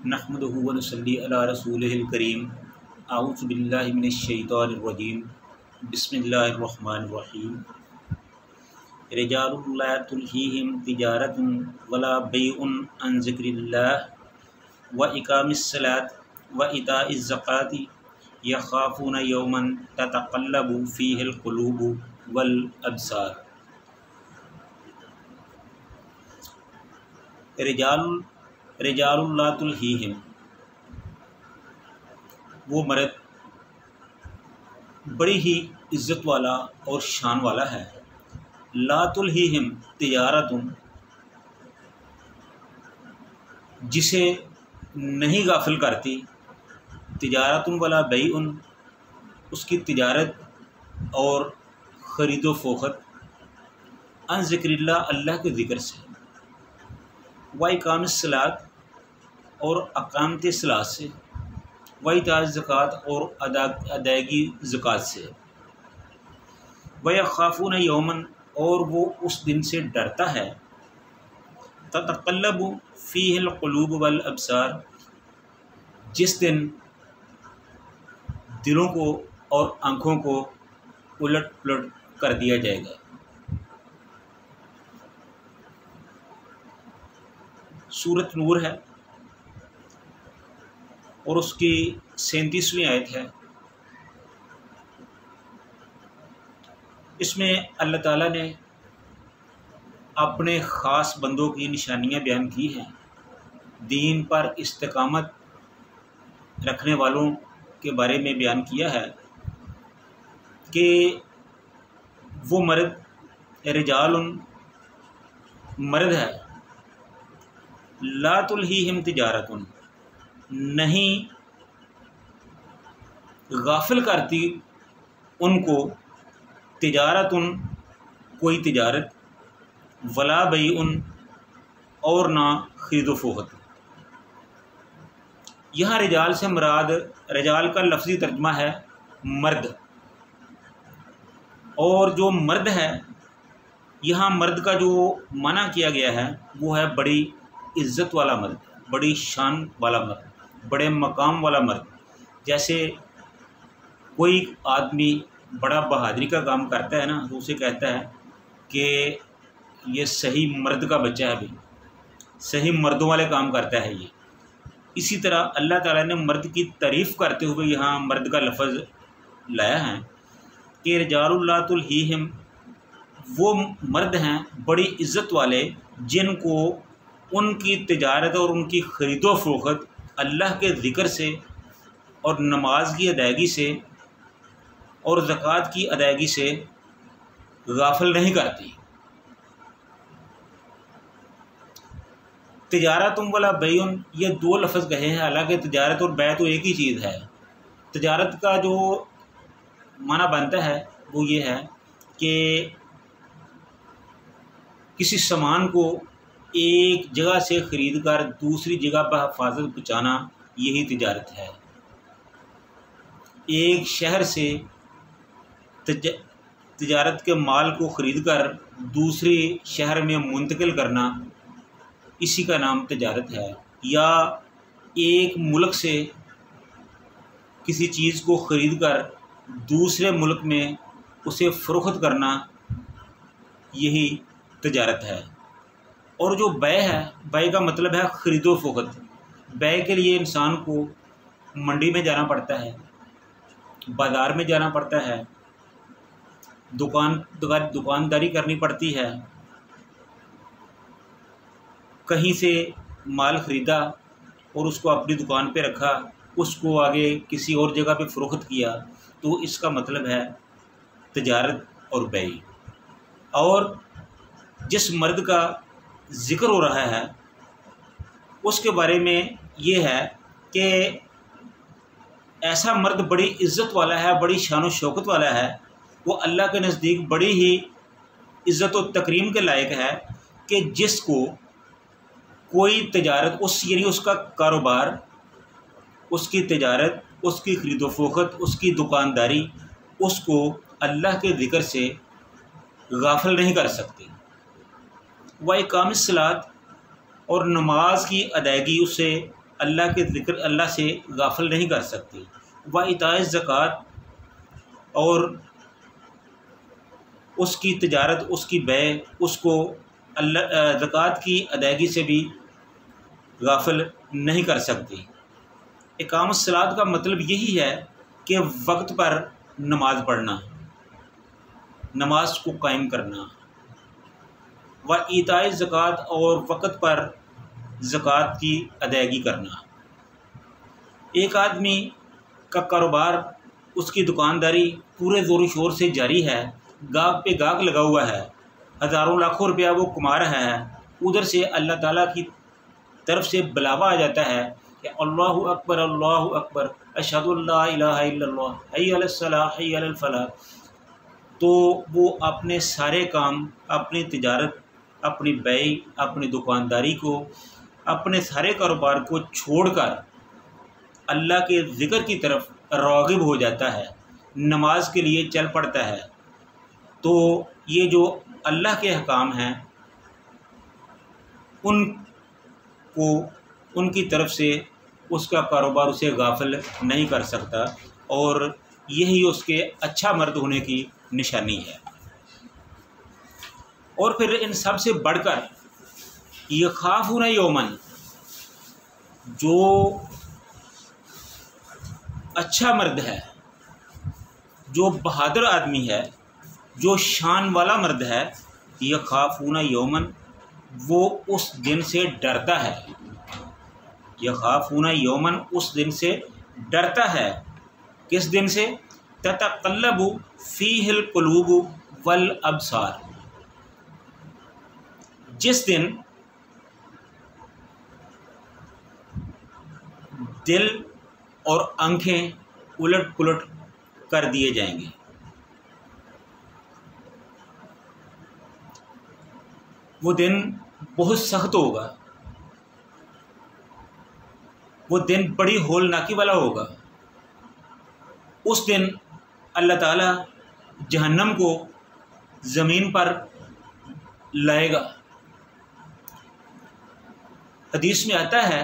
नहमदुहु व नसल्ली अला रसूलिहिल करीम। अऊज़ु बिल्लाहि मिनश शैतानिर रजीम। बिस्मिल्लाहिर रहमानिर रहीम। रिजालुन ला तुल्हीहिम तिजारतुन वला बैउन अन ज़िक्रिल्लाह व इकामिस सलात व इताइज़ ज़काति यख़ाफ़ूना यौमन ततक़ल्लबु फ़ीहिल क़ुलूबु वल अब्सार। रिजालुन ला तुल्हीहिम, वो मर्द बड़ी ही इज़्ज़त वाला और शान वाला है। ला तुल्हीहिम तिजारतुन, जिसे नहीं गाफिल करती, तिजारतुन वला बैउन, उसकी तिजारत और ख़रीदो फ़रोख्त, अन ज़िक्रिल्लाह, अल्लाह के ज़िक्र से, व इकामिस सलात, और अकामत सलात से, व इताइज़ ज़कात, और अदायगी ज़कात से, व यख़ाफ़ून यौमन, और वो उस दिन से डरता है, ततक़ल्लबु फ़ीहिल क़ुलूब वल अब्सार, जिस दिन दिलों को और आँखों को उलट पुलट कर दिया जाएगा। सूरत नूर है और उसकी 37वीं आयत है। इसमें अल्लाह ताला ने अपने ख़ास बंदों की निशानियां बयान की हैं। दीन पर इस्तिकामत रखने वालों के बारे में बयान किया है कि वो मर्द रिजालुन, मर्द है, ला तुल्हीहिम तिजारतुन, नहीं गाफिल करती उनको, तिजारतुन, कोई तिजारत, वला बैउन, और ना खरीदो फ़रोख्त। यहाँ रिजाल से मुराद, रिजाल का लफ्ज़ी तर्जुमा है मर्द, और जो मर्द है, यहाँ मर्द का जो माना किया गया है वो है बड़ी इज़्ज़त वाला मर्द, बड़ी शान वाला मर्द, बड़े मकाम वाला मर्द। जैसे कोई आदमी बड़ा बहादुरी का काम करता है ना, तो उसे कहता है कि ये सही मर्द का बच्चा है, भाई सही मर्दों वाले काम करता है ये। इसी तरह अल्लाह ताला ने मर्द की तारीफ़ करते हुए यहाँ मर्द का लफ्ज़ लाया है कि रिजालुन ला तुल्हीहिम, वो मर्द हैं बड़ी इज़्ज़त वाले, जिनको उनकी तिजारत और उनकी ख़रीदो फ़रोख्त अल्लाह के ज़िक्र से और नमाज की अदायगी से और ज़कात की अदायगी से गाफिल नहीं करती। तिजारतुन वला बैउन, ये दो लफ्ज़ कहे हैं, हालांकि तिजारत और बै तो एक ही चीज़ है। तिजारत का जो माना बनता है वो ये है कि किसी सामान को एक जगह से ख़रीद कर दूसरी जगह पर हिफाजत पहुँचाना, यही तिजारत है। एक शहर से तिजारत के माल को ख़रीद कर दूसरे शहर में मुंतकिल करना, इसी का नाम तिजारत है। या एक मुल्क से किसी चीज़ को ख़रीद कर दूसरे मुल्क में उसे फ़रोख्त करना, यही तिजारत है। और जो बै है, बै का मतलब है ख़रीदो फ़रोख्त। बै के लिए इंसान को मंडी में जाना पड़ता है, बाज़ार में जाना पड़ता है, दुकानदारी करनी पड़ती है। कहीं से माल ख़रीदा और उसको अपनी दुकान पे रखा, उसको आगे किसी और जगह पे फ़रोख्त किया, तो इसका मतलब है तिजारत और बै। और जिस मर्द का ज़िक्र हो रहा है उसके बारे में ये है कि ऐसा मर्द बड़ी इज़्ज़त वाला है, बड़ी शान और शौकत वाला है, वो अल्लाह के नज़दीक बड़ी ही इज़्ज़त और तकरीम के लायक है कि जिसको कोई तिजारत, उस यानी उसका कारोबार, उसकी तिजारत, उसकी ख़रीदो फ़रोख्त, उसकी दुकानदारी, उसको अल्लाह के ज़िक्र से गाफिल नहीं कर सकती। व इकामिस सलात, और नमाज की अदायगी उसे अल्लाह के ज़िक्र, अल्लाह से गाफिल नहीं कर सकती। व इताए ज़कात, और उसकी तिजारत, उसकी बै, उसको अल्लाह ज़कात की अदायगी से भी गाफिल नहीं कर सकती। इकामत सलात का मतलब यही है कि वक्त पर नमाज पढ़ना, नमाज को कायम करना। व ईताए ज़कात, और वक्त पर ज़कात की अदायगी करना। एक आदमी का कारोबार, उसकी दुकानदारी पूरे ज़ोर शोर से जारी है, गाहक पे गाहक लगा हुआ है, हज़ारों लाखों रुपया वो कमा रहा है, उधर से अल्लाह ताला की तरफ से बुलावा आ जाता है कि अल्लाहु अकबर, अशहदु अल्ला इलाहा इल्लल्लाह, हय्य अलस सलाह, हय्य अलल फलाह, तो वो अपने सारे काम, अपनी तिजारत, अपनी बै, अपनी दुकानदारी को, अपने सारे कारोबार को छोड़कर अल्लाह के ज़िक्र की तरफ राग़िब हो जाता है, नमाज के लिए चल पड़ता है। तो ये जो अल्लाह के अहकाम हैं उनको, उनकी तरफ से उसका कारोबार उसे गाफिल नहीं कर सकता, और यही उसके अच्छा मर्द होने की निशानी है। और फिर इन सब से बढ़कर यखाफून यौमन, जो अच्छा मर्द है, जो बहादुर आदमी है, जो शान वाला मर्द है, यखाफून यौमन, वो उस दिन से डरता है। यखाफून यौमन, उस दिन से डरता है। किस दिन से? ततक़ल्लबु फ़ीहिल क़ुलूबु वल अब्सार, जिस दिन दिल और आंखें उलट पुलट कर दिए जाएंगे। वो दिन बहुत सख्त होगा, वो दिन बड़ी होलनाकी वाला होगा। उस दिन अल्लाह ताला जहन्नम को ज़मीन पर लाएगा। हदीस में आता है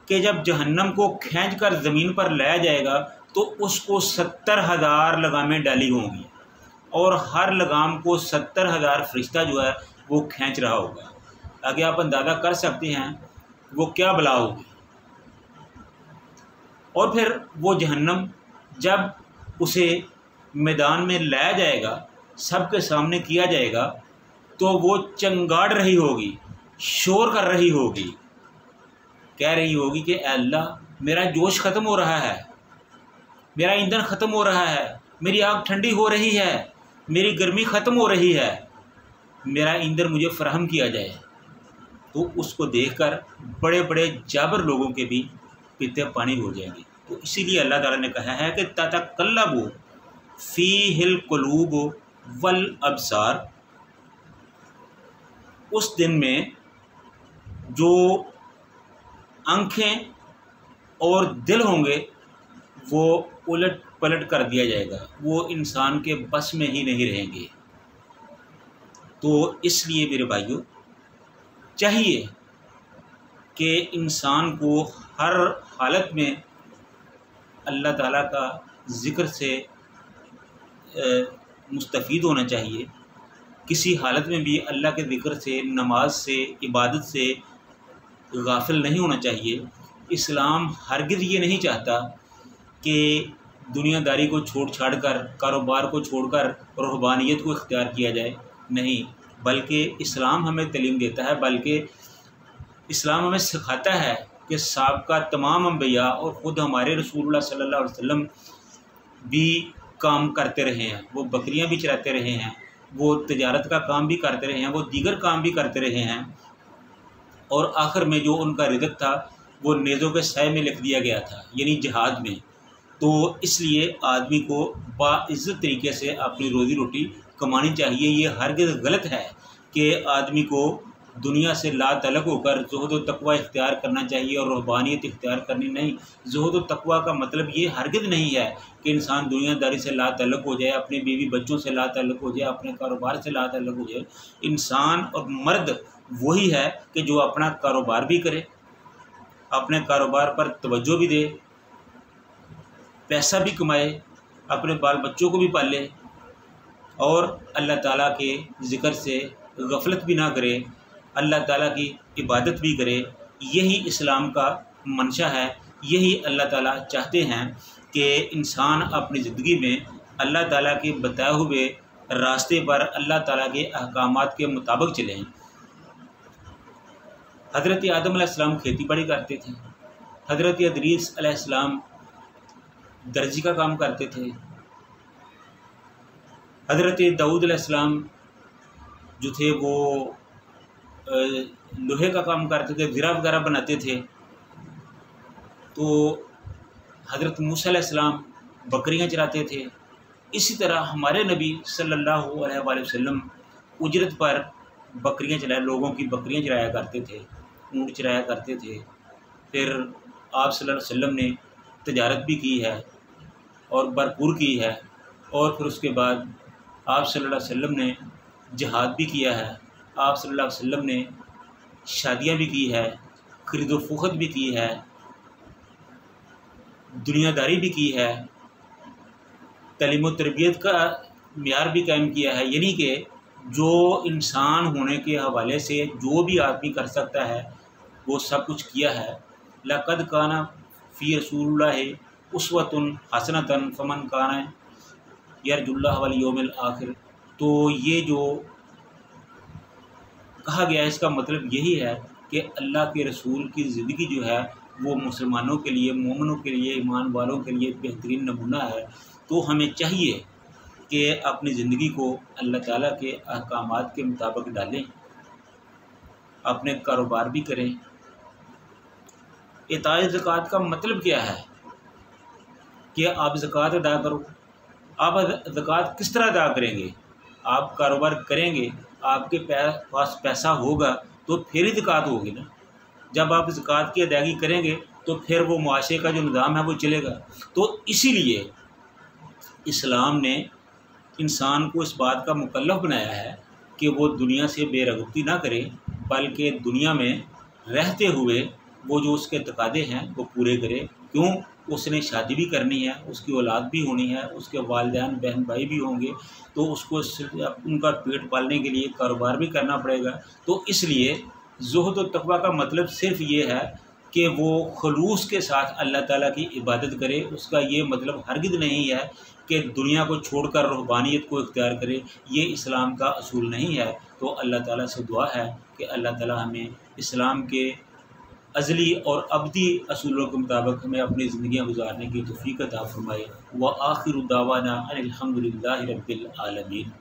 कि जब जहन्नम को खींचकर ज़मीन पर लाया जाएगा तो उसको 70,000 लगामें डाली होंगी, और हर लगाम को 70,000 फरिश्ता जो है वो खींच रहा होगा। आगे आप अंदाज़ा कर सकते हैं वो क्या बला होगी। और फिर वो जहन्नम जब उसे मैदान में लाया जाएगा, सबके सामने किया जाएगा, तो वो चंगाड़ रही होगी, शोर कर रही होगी, कह रही होगी कि अल्लाह मेरा जोश ख़त्म हो रहा है, मेरा ईंधन ख़त्म हो रहा है, मेरी आग ठंडी हो रही है, मेरी गर्मी ख़त्म हो रही है, मेरा ईंधन मुझे फराहम किया जाए। तो उसको देखकर बड़े बड़े जाबर लोगों के भी पीते पानी हो जाएंगे। तो इसीलिए अल्लाह ताला ने कहा है कि ततक़ल्लबु फ़ीहिल क़ुलूबु वल अब्सार, उस दिन में जो आँखें और दिल होंगे वो उलट पलट कर दिया जाएगा, वो इंसान के बस में ही नहीं रहेंगे। तो इसलिए मेरे भाइयों, चाहिए कि इंसान को हर हालत में अल्लाह ताला का ज़िक्र से मुस्तफ़ीद होना चाहिए। किसी हालत में भी अल्लाह के ज़िक्र से, नमाज से, इबादत से गाफिल नहीं होना चाहिए। इस्लाम हरगिज़ ये नहीं चाहता कि दुनियादारी को छोड़ छाड़ कर, कारोबार को छोड़कर रूहानियत को इख्तियार किया जाए, नहीं, बल्कि इस्लाम हमें तालीम देता है, बल्कि इस्लाम हमें सिखाता है कि साबका तमाम अंबिया और ख़ुद हमारे रसूलुल्लाह सल्लल्लाहु अलैहि वसल्लम भी काम करते रहे हैं। वो बकरियां भी चराते रहे हैं, वो तिजारत का काम भी करते रहे हैं, वो दीगर काम भी करते रहे हैं, और आखिर में जो उनका रिज़्क़ था वो नेज़ों के साए में लिख दिया गया था, यानी जिहाद में। तो इसलिए आदमी को बाइज़्ज़त तरीके से अपनी रोज़ी रोटी कमानी चाहिए। ये हरगिज़ गलत है कि आदमी को दुनिया से ला तलक होकर ज़ुहद व तक़वा इख्तियार करना चाहिए और रूहानियत इख्तियार करनी नहीं। ज़ुहद व तक़वा का मतलब ये हरगिज़ नहीं है कि इंसान दुनियादारी से ला तलक हो जाए, अपने बीवी बच्चों से ला तलक हो जाए, अपने कारोबार से ला तलक हो जाए। इंसान और मर्द वही है कि जो अपना कारोबार भी करे, अपने कारोबार पर तवज्जो भी दे, पैसा भी कमाए, अपने बाल बच्चों को भी पाले और अल्लाह ताला के ज़िक्र से गफलत भी ना करे, अल्लाह ताला की इबादत भी करे। यही इस्लाम का मंशा है। यही अल्लाह ताला चाहते हैं कि इंसान अपनी ज़िंदगी में अल्लाह ताला के बताए हुए रास्ते पर अल्लाह ताला के अहकामात के मुताबिक चलें। हज़रत आदम अलैहिस्सलाम खेती बाड़ी करते थे, हज़रत इदरीस अलैहिस्सलाम दर्जी का काम करते थे, हज़रत दाऊद अलैहिस्सलाम जो थे वो लोहे का काम करते थे, ज़रा वगैरह बनाते थे। तो हज़रत मूसा अलैहिस्सलाम बकरियां चराते थे। इसी तरह हमारे नबी सल्लल्लाहु अलैहि वसल्लम उजरत पर बकरियां चलाया, लोगों की बकरियां चराया करते थे, ऊँट चराया करते थे। फिर आप सल्लल्लाहु अलैहि वसल्लम ने तजारत भी की है और भरपूर की है, और फिर उसके बाद आप सल्लल्लाहु अलैहि वसल्लम ने जिहाद भी किया है। आप सल्लल्लाहु अलैहि वसल्लम ने शादियाँ भी की है, खरीदो फरोख्त भी की है, दुनियादारी भी की है, तालीम व तरबियत का मेयार भी कायम किया है। यानी कि जो इंसान होने के हवाले से जो भी आदमी कर सकता है वो सब कुछ किया है। लक़द काना फ़ी रसूलिल्लाहि उस्वतुन हसनतन फ़मन काना यरजुल्लाह वल यौमिल आखिर। तो ये जो कहा गया है इसका मतलब यही है कि अल्लाह के रसूल की ज़िंदगी जो है वो मुसलमानों के लिए, मोमिनों के लिए, ईमान वालों के लिए बेहतरीन नमूना है। तो हमें चाहिए कि अपनी ज़िंदगी को अल्लाह ताला के अहकामात के मुताबिक डालें, अपने कारोबार भी करें। इताए ज़कात का मतलब क्या है कि आप ज़कात अदा करो। आप ज़कात किस तरह अदा करेंगे? आप कारोबार करेंगे, आपके पास पैसा होगा तो फिर ही ज़कात होगी ना। जब आप ज़कात की अदायगी करेंगे तो फिर वो मुआशरे का जो निज़ाम है वो चलेगा। तो इसीलिए इस्लाम ने इंसान को इस बात का मुकल्लफ बनाया है कि वो दुनिया से बेरग़बती ना करे, बल्कि दुनिया में रहते हुए वो जो उसके तकादे हैं वो पूरे करे। क्यों? उसने शादी भी करनी है, उसकी औलाद भी होनी है, उसके वालिदैन बहन भाई भी होंगे, तो उसको उनका पेट पालने के लिए कारोबार भी करना पड़ेगा। तो इसलिए ज़ुहद और तक़वा का मतलब सिर्फ़ ये है कि वो खुलूस के साथ अल्लाह ताला की इबादत करे। उसका ये मतलब हरगिज़ नहीं है कि दुनिया को छोड़कर रूहानियत को इख्तियार करे। ये इस्लाम का असूल नहीं है। तो अल्लाह ताला से दुआ है कि अल्लाह ताला हमें इस्लाम के अज़ली और अबदी असूलों के मुताबिक हमें अपनी ज़िंदगियाँ गुजारने की तौफ़ीक़ अता फ़रमाए। व आखिरु दावाना अनिल हम्दुलिल्लाहि रब्बिल आलमीन।